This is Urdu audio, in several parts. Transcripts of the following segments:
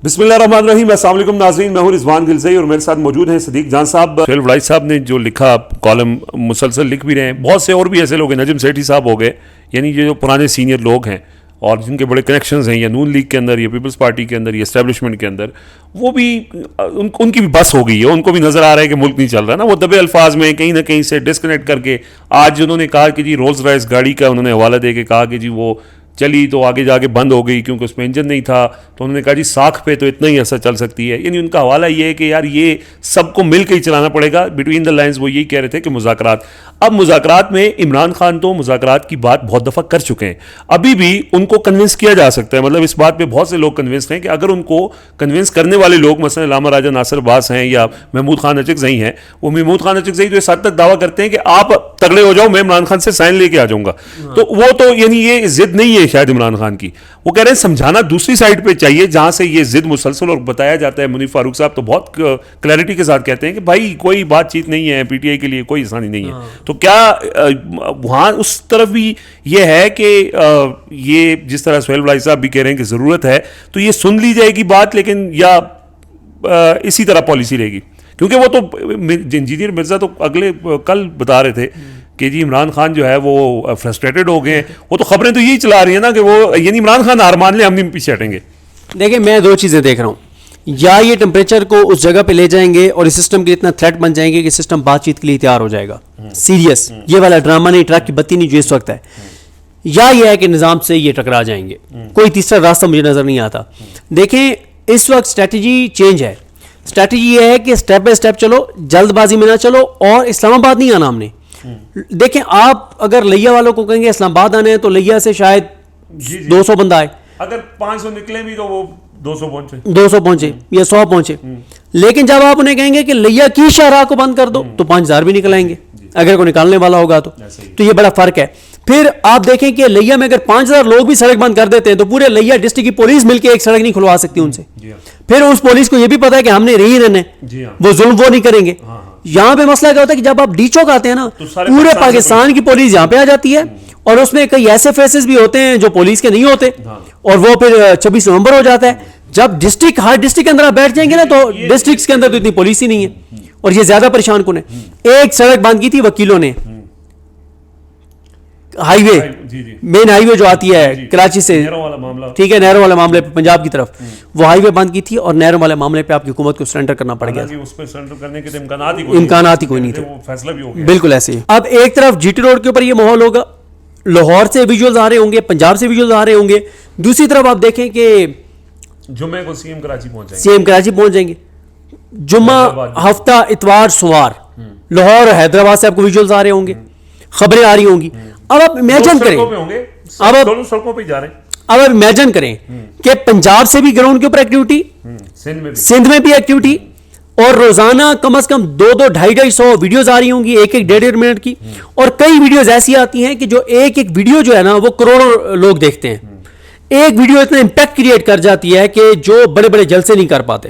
بسم اللہ الرحمن الرحیم. السلام علیکم ناظرین, میں ہوں رضوان گلزئی اور میرے ساتھ موجود ہیں صدیق جان صاحب. سہیل وڑائی صاحب نے جو لکھا کالم مسلسل لکھ بھی رہے ہیں, بہت سے اور بھی ایسے لوگ ہیں, نجم سیٹھی صاحب ہو گئے, یعنی یہ جو پرانے سینئر لوگ ہیں اور جن کے بڑے کنیکشنز ہیں یا نون لیگ کے اندر یا پیپلز پارٹی کے اندر یا اسٹیبلشمنٹ کے اندر, وہ بھی ان کی بھی بس ہو گئی ہے. ان کو بھی نظر آ رہا ہے کہ ملک نہیں چل رہا نا. وہ دبے الفاظ میں کہیں نہ کہیں سے ڈسکنیکٹ کر کے آج انہوں نے کہا کہ جی رولز رائس گاڑی کا انہوں نے حوالہ دے کے کہا کہ جی وہ چلی تو آگے جا کے بند ہو گئی کیونکہ اس میں انجن نہیں تھا, تو انہوں نے کہا جی ساکھ پہ تو اتنا ہی عرصہ چل سکتی ہے. یعنی ان کا حوالہ یہ ہے کہ یار یہ سب کو مل کے ہی چلانا پڑے گا. بٹوین دا لائنز وہ یہی کہہ رہے تھے کہ مذاکرات, اب مذاکرات میں عمران خان تو مذاکرات کی بات بہت دفعہ کر چکے ہیں, ابھی بھی ان کو کنونس کیا جا سکتا ہے. مطلب اس بات پہ بہت سے لوگ کنونسڈ ہیں کہ اگر ان کو کنونس کرنے والے لوگ مثلا علامہ راجہ ناصر عباس ہیں یا محمود خان اچکزئی ہیں, وہ محمود خان اچکزئی تو اس حد تک دعویٰ کرتے ہیں کہ آپ تگڑے ہو جاؤ, میں عمران خان سے سائن لے کے آ جاؤں گا. تو وہ تو یعنی یہ ضد نہیں ہے شاید عمران خان کی. وہ کہہ رہے ہیں سمجھانا دوسری سائڈ پہ چاہیے جہاں سے یہ ضد مسلسل اور بتایا جاتا ہے. منیف فاروق صاحب تو بہت کلیئرٹی کے ساتھ کہتے ہیں کہ بھائی کوئی بات چیت نہیں ہے, پی ٹی آئی کے لیے کوئی آسانی نہیں ہے. تو کیا وہاں اس طرف بھی یہ ہے کہ یہ جس طرح سہیل وڑائی صاحب بھی کہہ رہے ہیں کہ ضرورت ہے تو یہ سن لی جائے گی بات, لیکن یا اسی طرح پالیسی رہے گی؟ کیونکہ وہ تو انجینئر مرزا تو اگلے کل بتا رہے تھے کہ جی عمران خان جو ہے وہ فرسٹریٹڈ ہو گئے ہیں. وہ تو خبریں تو یہی چلا رہی ہیں نا کہ وہ یعنی عمران خان ہار مان لیں, ہم نہیں پیچھے ہٹیں گے. دیکھیں میں دو چیزیں دیکھ رہا ہوں, یا یہ ٹمپریچر کو اس جگہ پہ لے جائیں گے اور اس سسٹم کے اتنا تھریٹ بن جائیں گے کہ سسٹم بات چیت کے لیے تیار ہو جائے گا, سیریس یہ والا ڈرامہ نہیں, ٹرک کی بتی نہیں جو اس وقت ہے, یا یہ ہے کہ نظام سے یہ ٹکرا جائیں گے. کوئی تیسرا راستہ مجھے نظر نہیں آتا. دیکھیں اس وقت اسٹریٹجی چینج ہے. اسٹریٹجی یہ ہے کہ اسٹیپ بائی اسٹیپ چلو, جلد بازی میں نہ چلو, اور اسلام آباد نہیں آنا ہم نے. دیکھیں آپ اگر لیا والوں کو کہیں گے اسلام آباد آنے ہیں تو لیا سے شاید 200 بندہ آئے, اگر 500 نکلے بھی تو وہ 200 پہنچے یا 100 پہنچے. لیکن جب آپ انہیں کہیں گے کہ لیا کی شاہراہ کو بند کر دو تو 5000 بھی نکل آئیں گے اگر کوئی نکالنے والا ہوگا تو یہ بڑا فرق ہے. پھر آپ دیکھیں کہ لیا میں اگر 5000 لوگ بھی سڑک بند کر دیتے ہیں تو پورے لیا ڈسٹرکٹ کی پولیس مل کے ایک سڑک نہیں کھلوا سکتی ان سے. پھر اس پولیس کو یہ بھی پتا ہے کہ ہم نے رہی رہنے, وہ ظلم وہ نہیں کریں گے. یہاں پہ مسئلہ کیا ہوتا ہے کہ جب آپ ڈی چوک آتے ہیں نا, پورے پاکستان کی پولیس یہاں پہ آ جاتی ہے, اور اس میں کئی ایسے فیسز بھی ہوتے ہیں جو پولیس کے نہیں ہوتے, اور وہ پھر 26 نومبر ہو جاتا ہے. جب ڈسٹرکٹ ہر ڈسٹرکٹ کے اندر آپ بیٹھ جائیں گے نا تو ڈسٹرکٹس کے اندر تو اتنی پولیس ہی نہیں ہے, اور یہ زیادہ پریشان کن ہے. ایک سڑک بند کی تھی وکیلوں نے, ہائی وے مین ہائی وے جو آتی ہے کراچی سے, ٹھیک ہے, نہروں والے معاملے پہ پنجاب کی طرف, وہ ہائی وے بند کی تھی اور نہروں والے معاملے پہ آپ کی حکومت کو سرنڈر کرنا پڑ گیا. امکانات ہی کوئی نہیں تھے, بالکل ایسے ہی. اب ایک طرف جی ٹی روڈ کے اوپر یہ ماحول ہوگا, لاہور سے ویژولز آ رہے ہوں گے, پنجاب سے ویژولز آ رہے ہوں گے. دوسری طرف آپ دیکھیں کہ جمعے کو سی ایم کراچی پہنچ جائیں گے. جمعہ ہفتہ اتوار سوار لاہور حیدرآباد سے آپ کو ویژولز آ رہے ہوں گے, خبریں آ رہی ہوں گی. اب آپ امیجن کریں, اب آپ امیجن کریں کہ پنجاب سے بھی گراؤنڈ کے اوپر ایکٹیویٹی, سندھ میں بھی ایکٹیویٹی, اور روزانہ کم از کم 200-250 ویڈیوز آ رہی ہوں گی, 1-1.5 منٹ کی, اور کئی ویڈیوز ایسی آتی ہیں کہ جو ایک ویڈیو جو ہے نا وہ کروڑوں لوگ دیکھتے ہیں. ایک ویڈیو اتنا امپیکٹ کریٹ کر جاتی ہے کہ جو بڑے بڑے جلسے نہیں کر پاتے.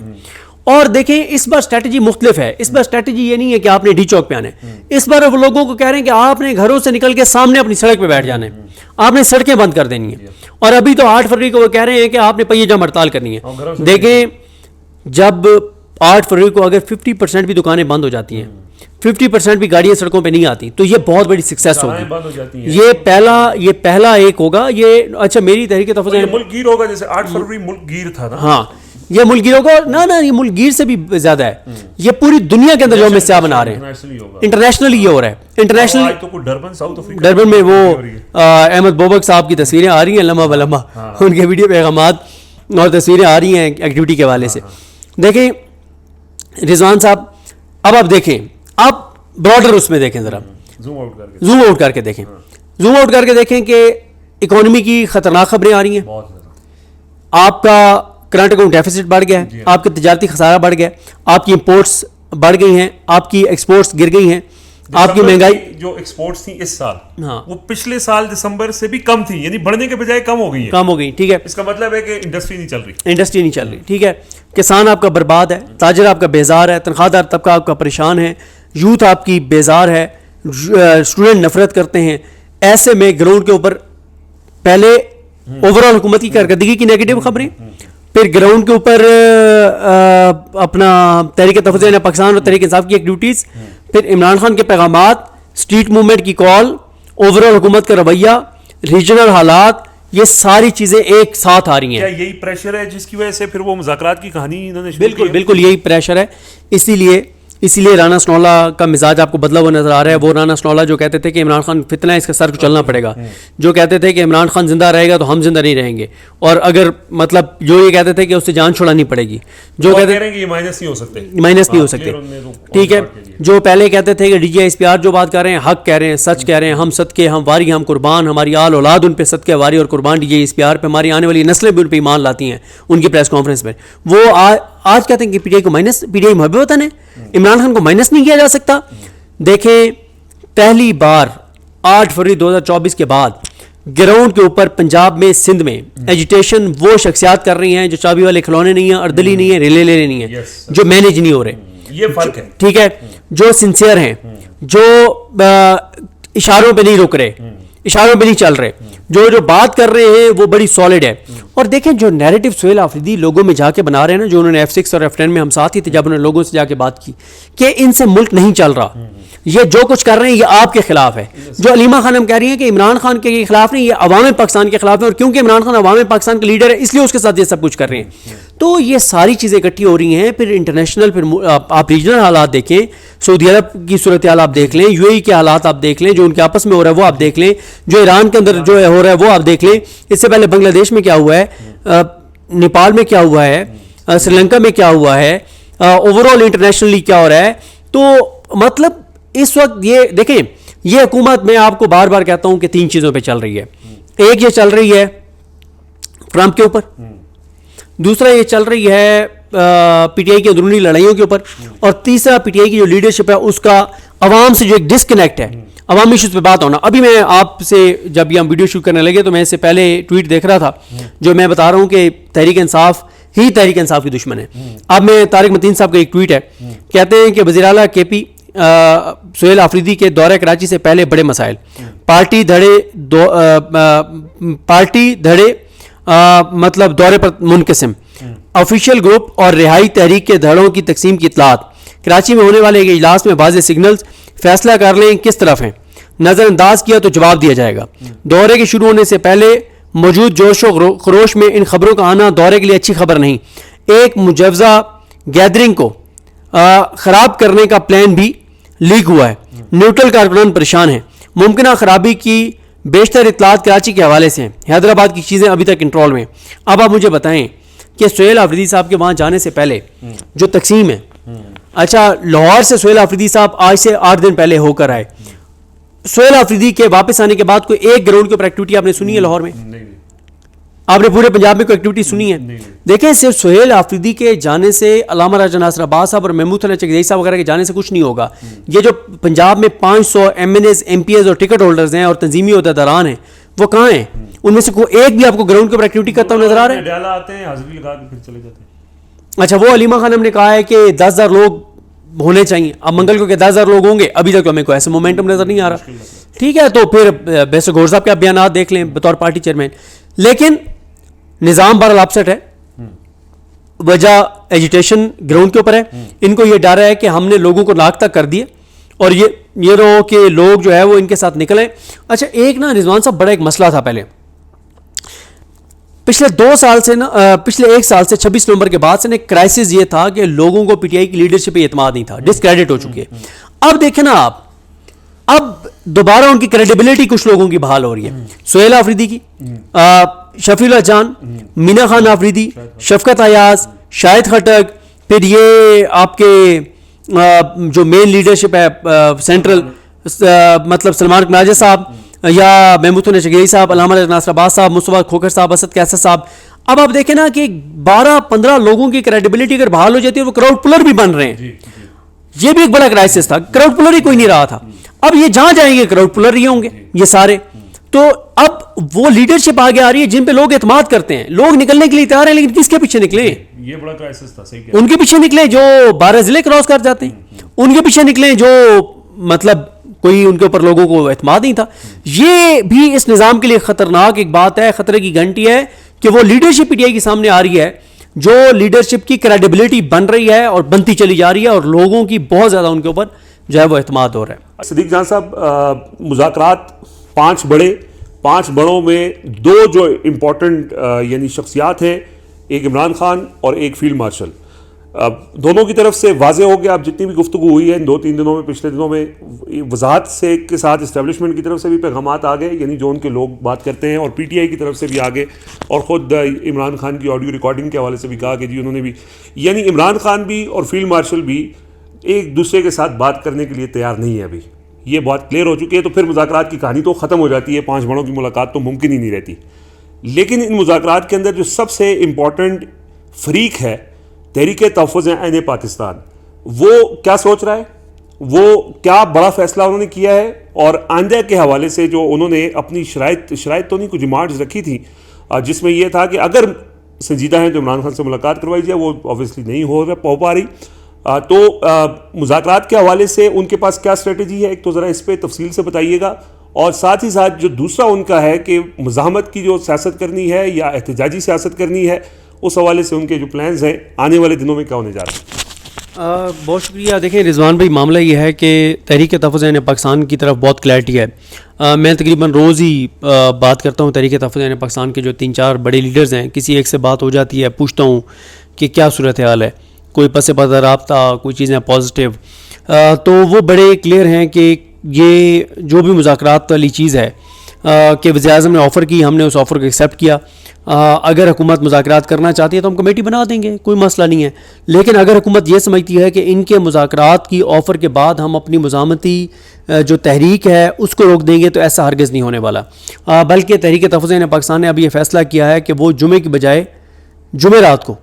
اور دیکھیں اس بار اسٹریٹجی مختلف ہے. اس بار اسٹریٹجی یہ نہیں ہے کہ آپ نے ڈی چوک پہ آنا ہے, اس بار وہ لوگوں کو کہہ رہے ہیں کہ آپ نے گھروں سے نکل کے سامنے اپنی سڑک پہ بیٹھ جانا ہے, آپ نے سڑکیں بند کر دینی ہیں. اور ابھی تو 8 فروری کو وہ کہہ رہے ہیں کہ آپ نے پہیے جام ہڑتال کرنی ہے. دیکھیں جب 8 فروری کو اگر 50% بھی دکانیں بند ہو جاتی ہیں, 50% بھی گاڑیاں سڑکوں پہ نہیں آتی, تو یہ بہت بڑی سکسیس ہوگی. یہ پہلا ایک ہوگا. یہ اچھا میری تحریک تفضل ملک گیر ہوگا, جیسے 8 فروری ملک گیر تھا نا. ہاں یہ ملک گیروں کو نہ یہ ملک گیر سے بھی زیادہ ہے. یہ پوری دنیا کے اندر جو ہم سیاح بنا رہے ہیں, انٹرنیشنلی یہ ہو رہا ہے. انٹرنیشنلی ڈربن میں وہ احمد بوبک صاحب کی تصویریں آ رہی ہیں لمحہ بلمحہ, ان کے ویڈیو پیغامات اور تصویریں آ رہی ہیں ایکٹیویٹی کے حوالے سے. دیکھیں رضوان صاحب, اب آپ دیکھیں, آپ براڈر اس میں دیکھیں, ذرا زوم آؤٹ کر کے دیکھیں کہ اکانومی کی خطرناک خبریں آ رہی ہیں. آپ کا کرنٹ اکاؤنٹ ڈیفیسٹ بڑھ گیا ہے, آپ کا تجارتی خسارہ بڑھ گیا ہے, آپ کی امپورٹس بڑھ گئی ہیں, آپ کی ایکسپورٹس گر گئی ہیں, آپ کی مہنگائی جو ایکسپورٹس تھی اس سال وہ پچھلے سال دسمبر سے بھی کم تھی, یعنی بڑھنے کے بجائے کم ہو گئی. ٹھیک ہے, اس کا مطلب ہے کہ انڈسٹری نہیں چل رہی. ٹھیک ہے, کسان آپ کا برباد ہے, تاجر آپ کا بیزار ہے, تنخواہ دار طبقہ آپ کا پریشان ہے, یوتھ آپ کی بیزار ہے, اسٹوڈنٹ نفرت کرتے ہیں. ایسے میں گراؤنڈ کے اوپر پہلے اوور آل حکومت کی کارکردگی کی نیگیٹو خبریں, پھر گراؤنڈ کے اوپر اپنا تحریک تفویض پاکستان اور تحریک انصاف کی ایکٹیویٹیز، پھر عمران خان کے پیغامات، اسٹریٹ موومنٹ کی کال، اوور آل حکومت کا رویہ، ریجنل حالات، یہ ساری چیزیں ایک ساتھ آ رہی ہیں. کیا یہی پریشر ہے جس کی وجہ سے پھر وہ مذاکرات کی کہانی انہوں نے شروع کی؟ بالکل بالکل یہی پریشر ہے. اسی لیے رانا سنولا کا مزاج آپ کو بدلا ہوا نظر آ رہا ہے. وہ رانا سنولا جو کہتے تھے کہ عمران خان فتنہ ہے، اس کا سر کو چلنا پڑے گا، جو کہتے تھے کہ عمران خان زندہ رہے گا تو ہم زندہ نہیں رہیں گے، اور اگر مطلب جو یہ کہتے تھے کہ اس سے جان چھڑانی پڑے گی، جو کہتے ہیں کہ یہ مائنس نہیں ہو سکتے. ٹھیک ہے. جو پہلے کہتے تھے کہ D G S P R جو بات کر رہے ہیں حق کہہ رہے ہیں، سچ کہہ رہے ہیں، ہم صدقے، ہم واری، ہم قربان، ہماری آل اولاد ان پہ صدقے واری اور قربان D G S P R پہ، ہماری آنے والی نسلیں بھی ان پہ ایمان لاتی ہیں ان کی پریس کانفرنس میں. وہ آج کہتے ہیں کہ پی ٹی آئی کو مائنس، پی ٹی آئی محب وطن ہے، عمران خان کو مائنس نہیں کیا جا سکتا. دیکھیں پہلی بار 8 فروری 2024 کے بعد گراؤنڈ کے اوپر پنجاب میں، سندھ میں ایجیٹیشن وہ شخصیات کر رہی ہیں جو چابی والے کھلونے نہیں ہیں، اردلی نہیں ہیں، ریلے لے نہیں ہیں، جو مینیج نہیں ہو رہے. یہ فرق ہے. ٹھیک ہے. جو سنسیئر ہیں، جو اشاروں پہ نہیں رک رہے، اشاروں پہ نہیں چل رہے، جو بات کر رہے ہیں وہ بڑی سالڈ ہے. اور دیکھیں جو نیریٹو سہیل آفریدی لوگوں میں جا کے بنا رہے ہیں نا، جو انہوں نے F6 اور F10 میں ہم ساتھ ہی تھے جب انہوں نے لوگوں سے جا کے بات کی کہ ان سے ملک نہیں چل رہا، یہ جو کچھ کر رہے ہیں یہ آپ کے خلاف ہے. جو علیمہ خانم کہہ رہی ہیں کہ عمران خان کے خلاف نہیں، یہ عوام پاکستان کے خلاف ہے، اور کیونکہ عمران خان عوام پاکستان کا لیڈر ہے اس لیے اس کے ساتھ یہ سب کچھ کر رہے ہیں. تو یہ ساری چیزیں اکٹھی ہو رہی ہیں. پھر انٹرنیشنل، پھر آپ ریجنل حالات دیکھیں، سعودی عرب کی صورتحال آپ دیکھ لیں، یو اے ای کے حالات آپ دیکھ لیں، جو ان کے آپس میں ہو رہا ہے وہ آپ دیکھ لیں، جو ایران کے اندر جو ہو رہا ہے وہ آپ دیکھ لیں. اس سے پہلے بنگلہ دیش میں کیا ہوا ہے، نیپال میں کیا ہوا ہے، سری لنکا میں کیا ہوا ہے، اوور آل انٹرنیشنلی کیا ہو رہا ہے. تو مطلب اس وقت یہ دیکھیں، یہ حکومت میں آپ کو بار بار کہتا ہوں کہ 3 چیزوں پہ چل رہی ہے. ایک یہ چل رہی ہے ٹرمپ کے اوپر، دوسرا یہ چل رہی ہے پی ٹی آئی کی اندرونی لڑائیوں کے اوپر، اور تیسرا پی ٹی آئی کی جو لیڈرشپ ہے اس کا عوام سے جو ایک ڈسکنیکٹ ہے، عوامی ایشوز پہ بات ہونا. ابھی میں آپ سے جب یہ ہم ویڈیو شوٹ کرنے لگے تو میں اس سے پہلے ٹویٹ دیکھ رہا تھا جو میں بتا رہا ہوں کہ تحریک انصاف ہی تحریک انصاف کی دشمن ہے. اب میں طارق متین صاحب کا ایک ٹویٹ ہے، کہتے ہیں کہ وزیر اعلیٰ کے پی سہیل آفریدی کے دورہ کراچی سے پہلے بڑے مسائل، پارٹی دھڑے مطلب دورے پر منقسم، آفیشیل گروپ اور رہائی تحریک کے دھڑوں کی تقسیم کی اطلاعات، کراچی میں ہونے والے ایک اجلاس میں واضح سگنلز، فیصلہ کر لیں کس طرف ہیں، نظر انداز کیا تو جواب دیا جائے گا. دورے کے شروع ہونے سے پہلے موجود جوش و خروش میں ان خبروں کا آنا دورے کے لیے اچھی خبر نہیں. ایک مجوزہ گیدرنگ کو خراب کرنے کا پلان بھی لیک ہوا ہے، نیوٹرل کارکنان پریشان ہیں، ممکنہ خرابی کی بیشتر اطلاعات کراچی کے حوالے سے ہیں، حیدرآباد کی چیزیں ابھی تک کنٹرول میں. اب آپ مجھے بتائیں کہ سہیل آفریدی صاحب کے وہاں جانے سے پہلے جو تقسیم ہے، اچھا لاہور سے سہیل آفریدی صاحب آج سے 8 دن پہلے ہو کر آئے. سہیل آفریدی کے واپس آنے کے بعد کوئی ایک گراؤنڈ کے اوپر ایکٹیویٹی آپ نے سنی ہے لاہور میں؟ آپ نے پورے پنجاب میں کوئی ایکٹیویٹی سنی ہے؟ دیکھیں صرف سہیل آفریدی کے جانے سے، علامہ راجہ ناصر عباس صاحب اور محمود حسن چکدئی صاحب وغیرہ کے جانے سے کچھ نہیں ہوگا. یہ جو پنجاب میں 500 M N As, M P As اور ٹکٹ ہولڈرز ہیں اور تنظیمی عہدیداران ہیں، وہ کہاں ہیں؟ ان میں سے کوئی ایک بھی آپ کو گراؤنڈ کے اوپر ایکٹیویٹی کرتا ہوا نظر آ رہا ہے؟ اچھا، وہ علیمہ خانم نے کہا ہے کہ 10,000 لوگ ہونے چاہیے. اب منگل کو کہ 10,000 لوگ ہوں گے، ابھی تک تو ہمیں کوئی ایسا مومنٹم نظر نہیں آ رہا. ٹھیک ہے، تو پھر بیسٹ گور صاحب کے آپ بیانات دیکھ لیں بطور پارٹی چیئرمین. لیکن نظام بہرحال اپسٹ ہے، وجہ ایجیٹیشن گراؤنڈ کے اوپر ہے. ان کو یہ ڈر ہے کہ ہم نے لوگوں کو ناک تک کر دیے اور یہ رہو کہ لوگ جو ہے وہ ان کے ساتھ نکلیں. اچھا ایک نا رضوان صاحب بڑا ایک مسئلہ تھا پہلے، پچھلے 2 سال سے نا، پچھلے 1 سال سے 26 نومبر کے بعد سے نا کرائسس یہ تھا کہ لوگوں کو پی ٹی آئی کی لیڈرشپ پہ اعتماد نہیں تھا، ڈسکریڈٹ ہو چکی ہے. اب دیکھیں نا آپ، اب دوبارہ ان کی کریڈیبلٹی کچھ لوگوں کی بحال ہو رہی ہے. سہیل آفریدی کی، شفیع اللہ جان، مینا خان آفریدی، شفقت ایاز، شاہد خٹک، پھر یہ آپ کے جو مین لیڈرشپ ہے سینٹرل، مطلب سلمان قناجہ صاحب یا محمود حسن چکدئی صاحب، علامہ راجہ ناصر عباس صاحب، مصطفیٰ کھوکھر صاحب، اسد کیسر صاحب. اب آپ دیکھیں نا کہ 12-15 لوگوں کی کریڈیبلٹی اگر بحال ہو جاتی ہے، وہ کراؤڈ پلر بھی بن رہے ہیں. یہ بھی ایک بڑا کرائسس تھا، کراؤڈ پلر ہی کوئی نہیں رہا تھا. اب یہ جہاں جائیں گے کراؤڈ پلر ہی ہوں گے یہ سارے. تو اب وہ لیڈرشپ آگے آ رہی ہے جن پہ لوگ اعتماد کرتے ہیں. لوگ نکلنے کے لیے تیار ہیں، لیکن کس کے پیچھے نکلیں؟ یہ بڑا کرائسس تھا. صحیح کہا. ان کے پیچھے نکلیں جو 12 ضلع کراس کر جاتے ہیں، ان کے پیچھے نکلیں جو مطلب کوئی ان کے اوپر لوگوں کو اعتماد نہیں تھا. یہ بھی اس نظام کے لیے خطرناک ایک بات ہے، خطرے کی گھنٹی ہے کہ وہ لیڈرشپ پی ٹی آئی کے سامنے آ رہی ہے جو لیڈرشپ کی کریڈیبلٹی بن رہی ہے اور بنتی چلی جا رہی ہے, اور لوگوں کی بہت زیادہ ان کے اوپر جو ہے وہ اعتماد ہو رہا ہے. صدیق جان صاحب, مذاکرات 5 بڑوں میں 2 جو امپورٹنٹ یعنی شخصیات ہیں, ایک عمران خان اور ایک فیلڈ مارشل, دونوں کی طرف سے واضح ہو گیا. اب جتنی بھی گفتگو ہوئی ہے ان 2-3 دنوں میں, پچھلے دنوں میں, وضاحت سے کے ساتھ اسٹیبلشمنٹ کی طرف سے بھی پیغامات آ گئے, یعنی جو ان کے لوگ بات کرتے ہیں, اور پی ٹی آئی کی طرف سے بھی آگے, اور خود عمران خان کی آڈیو ریکارڈنگ کے حوالے سے بھی کہا کہ جی انہوں نے بھی, یعنی عمران خان بھی اور فیلڈ مارشل بھی ایک دوسرے کے ساتھ بات کرنے کے لیے تیار نہیں ہے ابھی. یہ بات کلیئر ہو چکی ہے. تو پھر مذاکرات کی کہانی تو ختم ہو جاتی ہے, 5 بڑوں کی ملاقات تو ممکن ہی نہیں رہتی. لیکن ان مذاکرات کے اندر جو سب سے امپورٹنٹ فریق ہے, تحریک تحفظ عین پاکستان, وہ کیا سوچ رہا ہے, وہ کیا بڑا فیصلہ انہوں نے کیا ہے, اور آئندہ کے حوالے سے جو انہوں نے اپنی شرائط تو نہیں, کچھ ڈیمانڈز رکھی تھی, جس میں یہ تھا کہ اگر سنجیدہ ہیں تو عمران خان سے ملاقات کروائی جائے, وہ اوبویسلی نہیں ہو پا رہی. تو مذاکرات کے حوالے سے ان کے پاس کیا اسٹریٹجی ہے, ایک تو ذرا اس پہ تفصیل سے بتائیے گا, اور ساتھ ہی ساتھ جو دوسرا ان کا ہے کہ مزاحمت کی جو سیاست کرنی ہے یا احتجاجی سیاست کرنی ہے, اس حوالے سے ان کے جو پلانز ہیں آنے والے دنوں میں کیا ہونے جا رہے ہیں. بہت شکریہ. دیکھیں رضوان بھائی, معاملہ یہ ہے کہ تحریک تحفظ عین پاکستان کی طرف بہت کلیئرٹی ہے. میں تقریباً روز ہی بات کرتا ہوں تحریک تحفظ عین پاکستان کے جو 3-4 بڑے لیڈرز ہیں, کسی ایک سے بات ہو جاتی ہے, پوچھتا ہوں کہ کیا صورتحال ہے, کوئی پس پردہ رابطہ, کوئی چیزیں پازیٹیو, تو وہ بڑے کلیئر ہیں کہ یہ جو بھی مذاکرات والی چیز ہے کہ وزیر اعظم نے آفر کی, ہم نے اس آفر کو ایکسیپٹ کیا. اگر حکومت مذاکرات کرنا چاہتی ہے تو ہم کمیٹی بنا دیں گے, کوئی مسئلہ نہیں ہے. لیکن اگر حکومت یہ سمجھتی ہے کہ ان کے مذاکرات کی آفر کے بعد ہم اپنی مزاحمتی جو تحریک ہے اس کو روک دیں گے, تو ایسا ہرگز نہیں ہونے والا. بلکہ تحریک تحفظ عین پاکستان نے اب یہ فیصلہ کیا ہے کہ وہ جمعے کی بجائے جمعرات کو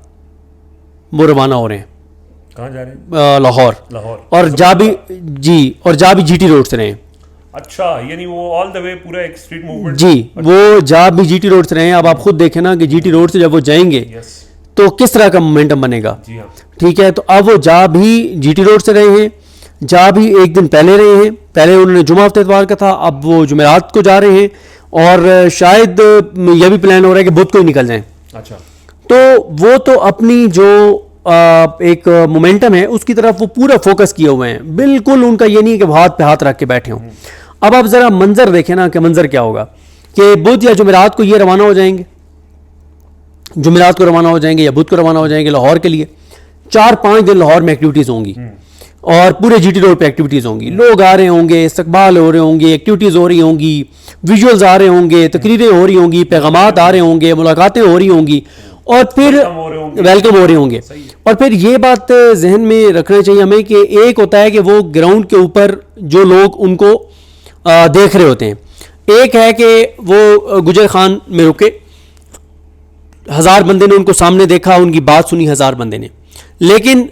وہ روانہ ہو رہے ہیں. کہاں جا رہے ہیں؟ لاہور. اور جا بھی جی ٹی روڈ سے رہے ہیں. اچھا, یعنی وہ آل دا وے پورا ایک اسٹریٹ موومنٹ. جی, وہ جا بھی جی ٹی روڈ سے رہے ہیں. اب آپ خود دیکھیں نا کہ جی ٹی روڈ سے جب وہ جائیں گے تو کس طرح کا مومنٹم بنے گا. ٹھیک ہے, تو اب وہ جا بھی جی ٹی روڈ سے رہے ہیں, جا بھی ایک دن پہلے رہے ہیں. پہلے انہوں نے جمعہ ہفتے اتوار کا تھا, اب وہ جمعرات کو جا رہے ہیں, اور شاید یہ بھی پلان ہو رہا ہے کہ بدھ کو ہی نکل جائیں. اچھا, تو وہ تو اپنی جو ایک مومنٹم ہے اس کی طرف وہ پورا فوکس کیے ہوئے ہیں. بالکل ان کا یہ نہیں کہ وہ ہاتھ پہ ہاتھ رکھ کے بیٹھے ہوں. اب آپ ذرا منظر دیکھیں نا کہ منظر کیا ہوگا, کہ بدھ یا جمعرات کو یہ روانہ ہو جائیں گے, جمعرات کو روانہ ہو جائیں گے یا بدھ کو روانہ ہو جائیں گے لاہور کے لیے. 4-5 دن لاہور میں ایکٹیویٹیز ہوں گی, اور پورے جی ٹی روڈ پہ ایکٹیویٹیز ہوں گی. لوگ آ رہے ہوں گے, استقبال ہو رہے ہوں گے, ایکٹیویٹیز ہو رہی ہوں گی, ویژولز آ رہے ہوں گے, تقریریں ہو رہی ہوں گی, پیغامات آ رہے ہوں گے, ملاقاتیں ہو رہی ہوں گی, اور پھر ویلکم ہو رہے ہوں گے. اور پھر یہ بات ذہن میں رکھنا چاہیے ہمیں کہ ایک ہوتا ہے کہ وہ گراؤنڈ کے اوپر جو لوگ ان کو دیکھ رہے ہوتے ہیں, ایک ہے کہ وہ گجر خان میں رکے, 1000 بندے نے ان کو سامنے دیکھا, ان کی بات سنی 1000 بندے نے. لیکن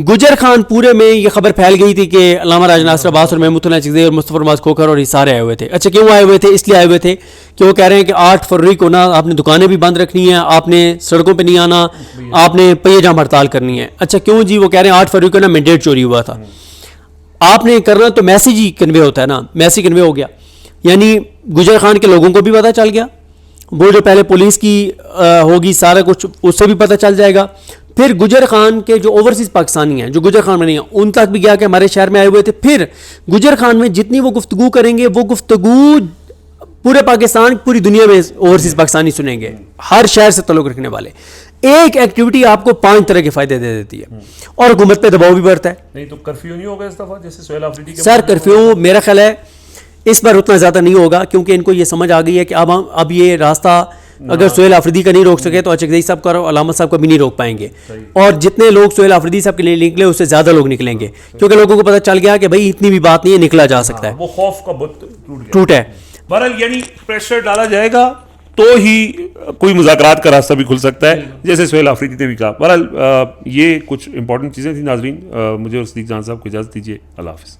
گجر خان پورے میں یہ خبر پھیل گئی تھی کہ علامہ راج ناصر عباس اور محمود اللہ چغزئی اور مصطفیٰ نواز کھوکھر اور یہ سارے آئے ہوئے تھے. اچھا, کیوں آئے ہوئے تھے؟ اس لیے آئے ہوئے تھے کہ وہ کہہ رہے ہیں کہ 8 فروری کو نا آپ نے دکانیں بھی بند رکھنی ہیں, آپ نے سڑکوں پہ نہیں آنا, آپ نے پہیے جام ہڑتال کرنی ہے. اچھا, کیوں جی؟ وہ کہہ رہے ہیں 8 فروری کو نا مینڈیٹ چوری ہوا تھا, آپ نے کرنا تو میسیج ہی کنوے ہوتا ہے نا, میسیج کنوے ہو گیا. یعنی گجر خان کے لوگوں کو بھی پتہ چل گیا, وہ جو پہلے پولیس کی ہوگی سارا کچھ اس سے بھی پتہ چل جائے گا. پھر گجر خان کے جو اوورسیز پاکستانی ہیں جو گجر خان میں نہیں ہیں ان تک بھی گیا کہ ہمارے شہر میں آئے ہوئے تھے. پھر گجر خان میں جتنی وہ گفتگو کریں گے وہ گفتگو پورے پاکستان پوری دنیا میں اوورسیز پاکستانی سنیں گے, ہر شہر سے تعلق رکھنے والے. ایک ایکٹیویٹی آپ کو 5 طرح کے فائدے دے دیتی ہے, اور حکومت پہ دباؤ بھی بڑھتا ہے. نہیں تو کرفیو نہیں ہوگا اس دفعہ جیسے سہیل آفریدی کے؟ سر کرفیو میرا خیال ہے اس بار اتنا زیادہ نہیں ہوگا, کیونکہ ان کو یہ سمجھ آ گئی ہے کہ اب یہ راستہ اگر سہیل آفریدی کا نہیں روک سکے تو چغزئی صاحب کا اور علامہ صاحب کا بھی نہیں روک پائیں گے. اور جتنے لوگ سہیل آفریدی صاحب کے لیے نکلے اس سے زیادہ لوگ نکلیں گے, کیونکہ لوگوں کو پتہ چل گیا کہ بھائی اتنی بھی بات نہیں ہے, نکلا جا سکتا ہے. وہ خوف کا بت ٹوٹ ہے. بہرحال یعنی پریشر ڈالا جائے گا تو ہی کوئی مذاکرات کا راستہ بھی کھل سکتا ہے, جیسے سہیل آفریدی نے بھی کہا. بہرحال یہ کچھ امپورٹنٹ چیزیں تھیں. ناظرین, مجھے اور صدیق جان صاحب کو اجازت دیجیے. اللہ حافظ.